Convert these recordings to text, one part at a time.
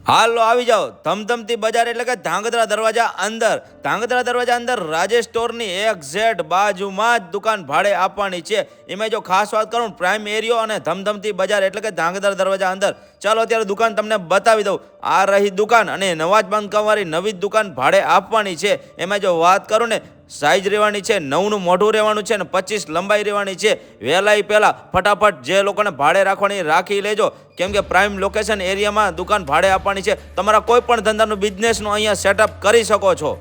હાલો આવી જાઓ ધમધમતી બજાર એટલે કે ધાંગધ્રા દરવાજા અંદર રાજેશ સ્ટોરની એક્ઝેક્ટ બાજુમાં જ દુકાન ભાડે આપવાની છે। એમાં જો ખાસ વાત કરું પ્રાઇમ એરિયો અને ધમધમતી બજાર એટલે કે ધાંગધ્રા દરવાજા અંદર। ચાલો અત્યારે દુકાન તમને બતાવી દઉં। આ રહી દુકાન અને નવા જ બાંધકામવાળી નવી જ દુકાન ભાડે આપવાની છે। એમાં જો વાત કરું ને સાઈઝ રહેવાની છે 9નું મોઢું રહેવાનું છે અને 25 લંબાઈ રહેવાની છે। વહેલાઈ પહેલા ફટાફટ જે લોકોને ભાડે રાખવાની રાખી લેજો, કેમ કે પ્રાઇમ લોકેશન એરિયામાં દુકાન ભાડે આપવાની છે। તમારા કોઈ પણ ધંધાનું બિઝનેસનું અહીંયા સેટઅપ કરી શકો છો।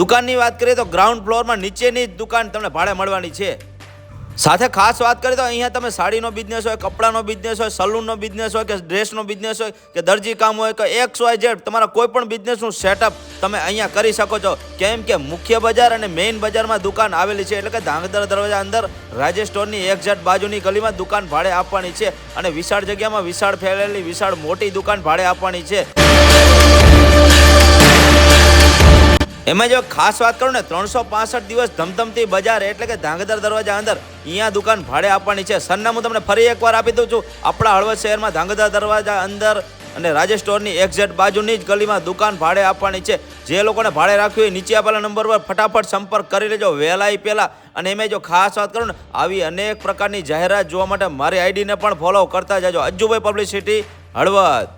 દુકાનની વાત કરીએ તો ગ્રાઉન્ડ ફ્લોરમાં નીચેની જ દુકાન તમને ભાડે મળવાની છે। સાથે ખાસ વાત કરીએ તો અહીંયા તમે સાડીનો બિઝનેસ હોય, કપડાનો બિઝનેસ હોય, સલૂનનો બિઝનેસ હોય કે ડ્રેસનો બિઝનેસ હોય કે દરજી કામ હોય કે XYZ તમારા કોઈ પણ બિઝનેસનું સેટઅપ તમે અહીંયા કરી શકો છો, કેમ કે મુખ્ય બજાર અને મેઇન બજારમાં દુકાન આવેલી છે। એટલે કે ધાંગધ્રા દરવાજા અંદર રાજેશ સ્ટોરની એક્ઝેક્ટ બાજુની ગલીમાં દુકાન ભાડે આપવાની છે અને વિશાળ જગ્યામાં વિશાળ ફેલાયેલી વિશાળ મોટી દુકાન ભાડે આપવાની છે। એમાં જો ખાસ વાત કરું ને 365 દિવસ ધમધમતી બજાર એટલે કે ધાંગધ્રા દરવાજા અંદર અહીંયા દુકાન ભાડે આપવાની છે। સરનામું તમને ફરી એકવાર આપી દઉં છું। આપણા હળવદ શહેરમાં ધાંગધ્રા દરવાજા અંદર અને રાજેશ સ્ટોરની એક્ઝેક્ટ બાજુની જ ગલીમાં દુકાન ભાડે આપવાની છે। જે લોકોને ભાડે રાખ્યું હોય નીચે આપેલા નંબર પર ફટાફટ સંપર્ક કરી લેજો વહેલાઈ પહેલા। અને એમાં જો ખાસ વાત કરું ને આવી અનેક પ્રકારની જાહેરાત જોવા માટે મારી આઈડીને પણ ફોલો કરતા જજો। અજ્જુભાઈ પબ્લિસિટી હળવદ।